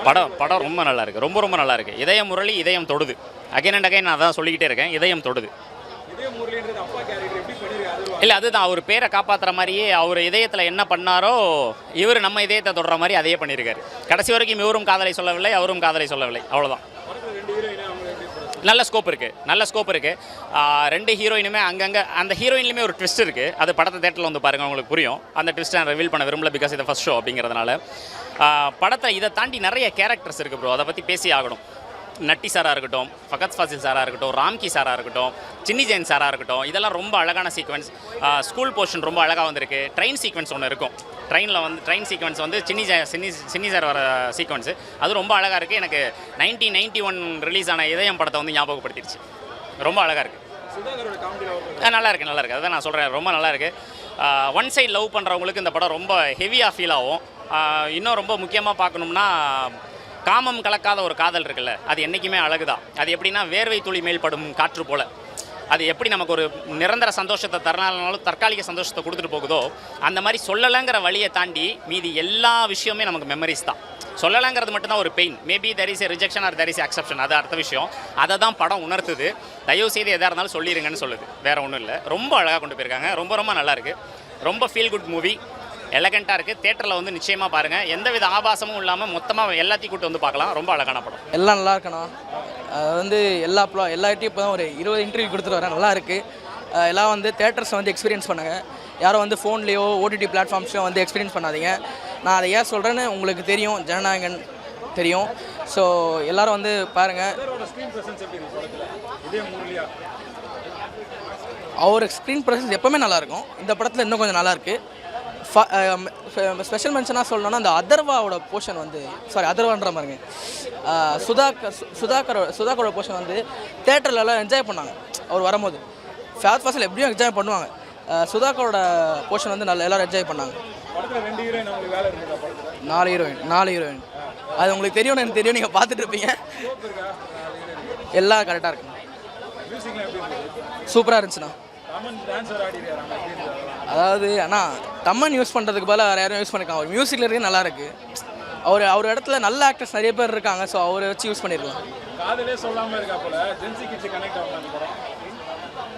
படம் ரொம்ப நல்லா இருக்குது, ரொம்ப ரொம்ப நல்லா இருக்குது. இதயம் முரளி இதயம் தொடுது. அகைன் அண்ட் அகைன் நான் தான் சொல்லிக்கிட்டே இருக்கேன், இதயம் தொடுது. இல்லை அதுதான் அவர் பேரை காப்பாற்றுற மாதிரியே அவர் இதயத்தில் என்ன பண்ணாரோ இவர் நம்ம இதயத்தை தொடுற மாதிரி அதையே பண்ணியிருக்காரு. கடைசி வரைக்கும் இவரும் காதலை சொல்லவில்லை, அவரும் காதலை சொல்லவில்லை, அவ்வளோதான். நல்ல ஸ்கோப் இருக்குது. ரெண்டு ஹீரோயினுமே அங்கங்கே அந்த ஹீரோயின்லையுமே ஒரு ட்விஸ்ட் இருக்குது. அது படத்தை தேட்டரில் வந்து பாருங்கள், உங்களுக்கு புரியும். அந்த ட்விஸ்ட்டை நான் ரிவீல் பண்ண விரும்பல, பிகாஸ் இது ஃபஸ்ட் ஷோ அப்படிங்கிறதுனால. படத்தை இதை தாண்டி நிறைய கேரக்டர்ஸ் இருக்குது ப்ரோ, அதை பற்றி பேசி ஆகணும். நட்டி சாராக இருக்கட்டும், ஃபகத் ஃபாசில் சாராக இருக்கட்டும், ராம்கி சாராக இருக்கட்டும், சின்னி ஜெயின் சாராக இருக்கட்டும், இதெல்லாம் ரொம்ப அழகான சீக்வன்ஸ். ஸ்கூல் போர்ஷன் ரொம்ப அழகாக வந்திருக்கு. ட்ரெயின் சீக்வன்ஸ் ஒன்று இருக்கும், ட்ரெயின் சீக்வன்ஸ் வந்து சின்னி சார் வர சீக்வன்ஸு, அது ரொம்ப அழகாக இருக்குது. எனக்கு 1991 ரிலீஸ் ஆன இதயம் படத்தை வந்து ஞாபகப்படுத்திடுச்சு. ரொம்ப அழகாக இருக்குது. நல்லா இருக்குது. அதான் நான் சொல்கிறேன், ரொம்ப நல்லா இருக்குது. ஒன் சைட் லவ் பண்ணுறவங்களுக்கு இந்த படம் ரொம்ப ஹெவியாக ஃபீல் ஆகும். இன்னும் ரொம்ப முக்கியமாக பார்க்கணும்னா, காமம் கலக்காத ஒரு காதல் இருக்குல்ல, அது என்றைக்குமே அழகு தான். அது எப்படின்னா வேர்வை துளி மேல்படும் காற்று போல். அது எப்படி நமக்கு ஒரு நிரந்தர சந்தோஷத்தை தரனாலும் தற்காலிக சந்தோஷத்தை கொடுத்துட்டு போகுதோ, அந்த மாதிரி சொல்லலைங்கிற வழியை தாண்டி மீதி எல்லா விஷயமே நமக்கு மெமரிஸ் தான். சொல்லலைங்கிறது மட்டும்தான் ஒரு pain. Maybe there is a rejection or there is acceptance, அது அடுத்த விஷயம். அதை தான் படம் உணர்த்துது. தயவு செய்து எதாக இருந்தாலும் சொல்லிடுங்கன்னு சொல்லுது, வேறு ஒன்றும் இல்லை. ரொம்ப அழகாக கொண்டு போயிருக்காங்க, ரொம்ப ரொம்ப நல்லாயிருக்கு. ரொம்ப ஃபீல் குட் மூவி, எலகண்ட்டாக இருக்குது. தேட்டரில் வந்து நிச்சயமாக பாருங்கள். எந்தவித ஆபாசமும் இல்லாமல் மொத்தமாக எல்லாத்தையும் கூட்டு வந்து பார்க்கலாம். ரொம்ப அழகான படம். எல்லாம் நல்லா இருக்கணும். அது வந்து எல்லாத்தையும் இப்போ தான் ஒரு 20 இன்டர்வியூ கொடுத்துட்டு வரேன். நல்லா இருக்குது. எல்லாம் வந்து தேட்டர்ஸை வந்து எக்ஸ்பீரியன்ஸ் பண்ணுங்கள். யாரும் வந்து ஃபோன்லேயோ ஓடிடி பிளாட்ஃபார்ம்ஸ்லையோ வந்து எக்ஸ்பீரியன்ஸ் பண்ணாதீங்க. நான் அதை ஏன் சொல்கிறேன்னு உங்களுக்கு தெரியும், ஜனநாயகன் தெரியும். ஸோ எல்லோரும் வந்து பாருங்கள். அவர் ஸ்க்ரீன் ப்ரெசன்ஸ் எப்போவுமே நல்லாயிருக்கும். இந்த படத்தில் இன்னும் கொஞ்சம் நல்லாயிருக்கு. ஸ்பெஷல் மென்ஷனாக சொல்லணும்னா அந்த அதர்வாவோட போர்ஷன் வந்து அதர்வான்ற மாதிரிங்க சுதாகரோட போர்ஷன் வந்து தேட்டர்லலாம் என்ஜாய் பண்ணாங்க. அவர் வரும்போது ஃபேத் ஃபாசில் எப்படியும் என்ஜாய் பண்ணுவாங்க. சுதாகரோட போர்ஷன் வந்து எல்லோரும் என்ஜாய் பண்ணாங்க. 4 ஹீரோயின் அது உங்களுக்கு தெரியும், எனக்கு தெரியும், நீங்கள் பார்த்துட்டு இருப்பீங்க. எல்லாம் கரெக்டாக இருக்குங்க. சூப்பராக இருந்துச்சுண்ணா. அதாவது ஆனால் தம்மன் யூஸ் பண்ணுறதுக்கு பதிலாக வேறு யாரும் யூஸ் பண்ணிக்கலாம். அவர் மியூசிக்கில் இருக்கு நல்லா இருக்குது. அவர் இடத்துல நல்ல ஆக்டர்ஸ் நிறைய பேர் இருக்காங்க. ஸோ அவரை வச்சு யூஸ் பண்ணிடலாம்.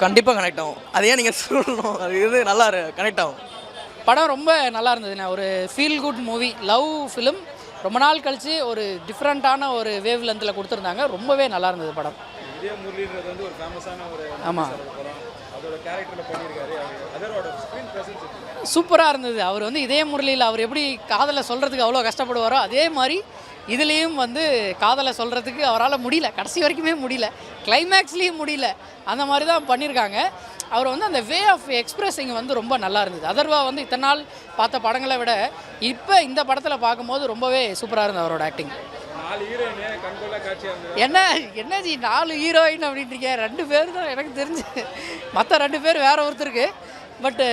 கண்டிப்பாக கனெக்ட் ஆகும். அதையே நீங்கள் சொல்லணும், அது இது நல்லா கனெக்ட் ஆகும். படம் ரொம்ப நல்லா இருந்ததுண்ணே. ஒரு feel good movie, love film. ரொம்ப நாள் கழித்து ஒரு டிஃப்ரெண்ட்டான ஒரு வேவ் லென்த்தில் கொடுத்துருந்தாங்க. ரொம்பவே நல்லா இருந்தது படம். ஆமாம், சூப்பராக இருந்தது. அவர் வந்து இதே முரளியில் அவர் எப்படி காதலை சொல்கிறதுக்கு அவ்வளோ கஷ்டப்படுவாரோ, அதே மாதிரி இதுலேயும் வந்து காதலை சொல்கிறதுக்கு அவரால் முடியல. கடைசி வரைக்குமே முடியல, கிளைமேக்ஸ்லேயும் முடியல. அந்த மாதிரி தான் பண்ணியிருக்காங்க. அவர் வந்து அந்த வே ஆஃப் எக்ஸ்பிரஸிங் வந்து ரொம்ப நல்லா இருந்தது. அதர்வா வந்து இத்தனை நாள் பார்த்த படங்களை விட இப்போ இந்த படத்தில் பார்க்கும்போது ரொம்பவே சூப்பராக இருந்தது அவரோட ஆக்டிங். என்ன ஜி 4 ஹீரோயின் அப்படின்றீங்க? 2 பேர் தான் எனக்கு தெரிஞ்சு, மற்ற 2 பேர் வேறு ஒருத்தருக்கு. பட்டு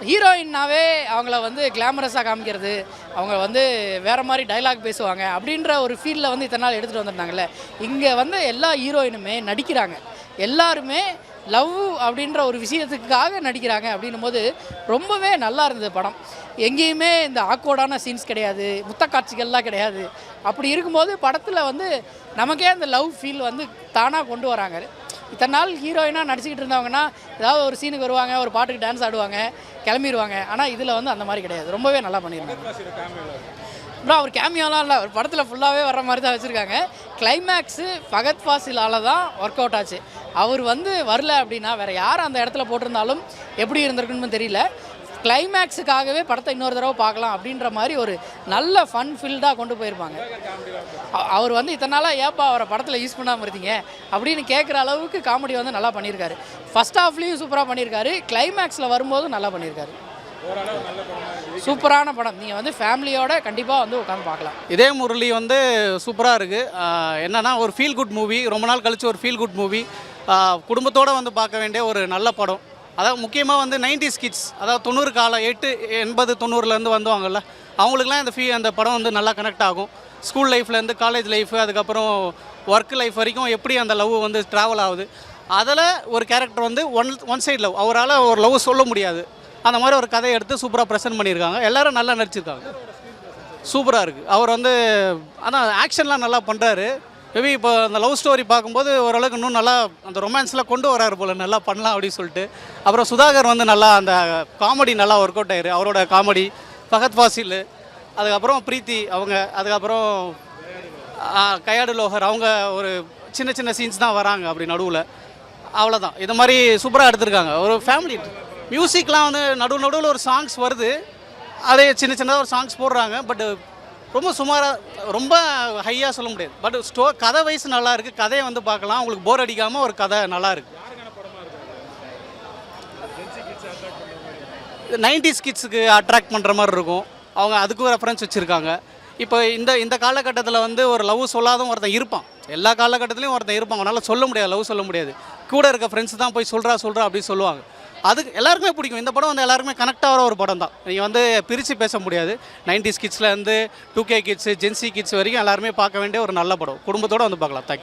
ஹீரோயின்னாவே அவங்கள வந்து கிளாமரஸாக காமிக்கிறது, அவங்க வந்து வேறு மாதிரி டைலாக் பேசுவாங்க அப்படின்ற ஒரு ஃபீல்டில் வந்து இத்தனை நாள் எடுத்துகிட்டு வந்துட்டாங்கல்ல. இங்கே வந்து எல்லா ஹீரோயினுமே நடிக்கிறாங்க. எல்லாருமே லவ் அப்படின்ற ஒரு விஷயத்துக்காக நடிக்கிறாங்க. அப்படின்னும் போது ரொம்பவே நல்லா இருந்தது படம். எங்கேயுமே இந்த ஆக்வர்டான சீன்ஸ் கிடையாது, முத்த காட்சிகள்லாம் கிடையாது. அப்படி இருக்கும்போது படத்தில் வந்து நமக்கே அந்த லவ் ஃபீல் வந்து தானாக கொண்டு வராங்க. இத்தனை நாள் ஹீரோயினாக நடிச்சுக்கிட்டு இருந்தவங்கன்னா ஏதாவது ஒரு சீனுக்கு வருவாங்க, ஒரு பாட்டுக்கு டான்ஸ் ஆடுவாங்க, கிளம்பிடுவாங்க. ஆனால் இதில் வந்து அந்த மாதிரி கிடையாது. ரொம்பவே நல்லா பண்ணியிருக்காங்க. அப்புறம் அவர் கேமியோலாம் இல்லை, ஒரு படத்தில் ஃபுல்லாகவே வர்ற மாதிரி தான் வச்சுருக்காங்க. கிளைமேக்ஸு ஃபகத் ஃபாசிலால் தான் ஒர்க் அவுட் ஆச்சு. அவர் வந்து வரல அப்படின்னா வேறு யார் அந்த இடத்துல போட்டிருந்தாலும் எப்படி இருந்திருக்குன்னு தெரியல. கிளைமேக்ஸுக்காகவே படத்தை இன்னொரு தடவை பார்க்கலாம் அப்படின்ற மாதிரி ஒரு நல்ல ஃபன் ஃபீல்டாக கொண்டு போயிருப்பாங்க. அவர் வந்து இத்தனை நாளாக ஏப்பா அவரை படத்தில் யூஸ் பண்ணாமல் இருந்தீங்க அப்படின்னு கேட்குற அளவுக்கு காமெடி வந்து நல்லா பண்ணியிருக்காரு. ஃபஸ்ட் ஹாஃப்லேயும் சூப்பராக பண்ணியிருக்காரு, கிளைமேக்ஸில் வரும்போதும் நல்லா பண்ணியிருக்காரு. சூப்பரான படம். நீங்கள் வந்து ஃபேமிலியோட கண்டிப்பாக வந்து உட்காந்து பார்க்கலாம். இதே முரளி வந்து சூப்பராக இருக்குது. என்னென்னா ஒரு ஃபீல் குட் மூவி, ரொம்ப நாள் கழித்து ஒரு ஃபீல் குட் மூவி, குடும்பத்தோடு வந்து பார்க்க வேண்டிய ஒரு நல்ல படம். அதாவது முக்கியமாக வந்து 90s கிட்ஸ், அதாவது 90 காலம் 80, 80, 90லேருந்து வந்தவங்கல்ல, அவங்களுக்குலாம் அந்த படம் வந்து நல்லா கனெக்ட் ஆகும். ஸ்கூல் லைஃப்லேருந்து காலேஜ் லைஃப், அதுக்கப்புறம் ஒர்க் லைஃப் வரைக்கும் எப்படி அந்த லவ் வந்து ட்ராவல் ஆகுது. அதில் ஒரு கேரக்டர் வந்து ஒன் சைட் லவ், அவரால் ஒரு லவ் சொல்ல முடியாது. அந்த மாதிரி ஒரு கதையை எடுத்து சூப்பராக ப்ரெசென்ட் பண்ணியிருக்காங்க. எல்லோரும் நல்லா நடிச்சிருக்காங்க. சூப்பராக இருக்குது. அவர் வந்து ஆனால் ஆக்ஷன்லாம் நல்லா பண்ணுறாரு. மேபி இப்போ அந்த லவ் ஸ்டோரி பார்க்கும்போது ஓரளவுக்கு இன்னும் நல்லா அந்த ரொமான்ஸ்லாம் கொண்டு வராரு போல், நல்லா பண்ணலாம் அப்படின்னு சொல்லிட்டு. அப்புறம் சுதாகர் வந்து நல்லா அந்த காமெடி நல்லா ஒர்க் அவுட் ஆயிரு. அவரோட காமெடி, ஃபஹத் ஃபாசில், அதுக்கப்புறம் பிரீத்தி அவங்க, அதுக்கப்புறம் கையாடு லோஹர் அவங்க ஒரு சின்ன சின்ன சீன்ஸ் தான் வராங்க அப்படி நடுவில். அவ்வளோதான். இது மாதிரி சூப்பராக எடுத்திருக்காங்க. ஒரு ஃபேமிலி மியூசிக்லாம் வந்து நடுவில் ஒரு சாங்ஸ் வருது, அதே சின்ன சின்னதாக ஒரு சாங்ஸ் போடுறாங்க. பட் ரொம்ப சுமாராக, ரொம்ப ஹையாக சொல்ல முடியாது. பட் கதை வைஸ் நல்லா இருக்குது. கதையை வந்து பார்க்கலாம், உங்களுக்கு போர் அடிக்காமல் ஒரு கதை நல்லா இருக்குது. 90s கிட்ஸுக்கு அட்ராக்ட் பண்ணுற மாதிரி இருக்கும். அவங்க அதுக்கும் ரெஃபரன்ஸ் வச்சுருக்காங்க. இப்போ இந்த காலகட்டத்தில் வந்து ஒரு லவ் சொல்லாதவன் ஒருத்தன் இருப்பான். எல்லா காலகட்டத்துலேயும் ஒருத்தன் இருப்பான். அவனால் சொல்ல முடியாது, லவ் சொல்ல முடியாது. கூட இருக்க ஃப்ரெண்ட்ஸ் தான் போய் சொல்கிறா அப்படின்னு சொல்லுவாங்க. அதுக்கு எல்லாருக்குமே பிடிக்கும். இந்த படம் வந்து எல்லாருக்குமே கனெக்ட் ஆகிற ஒரு படம் தான். நீங்கள் வந்து பிரித்து பேச முடியாது. 90s கிட்ஸ்லேருந்து 2K kids, gen Z kids வரைக்கும் எல்லாருமே பார்க்க வேண்டிய ஒரு நல்ல படம். குடும்பத்தோடு வந்து பார்க்கலாம். தேங்க்யூ.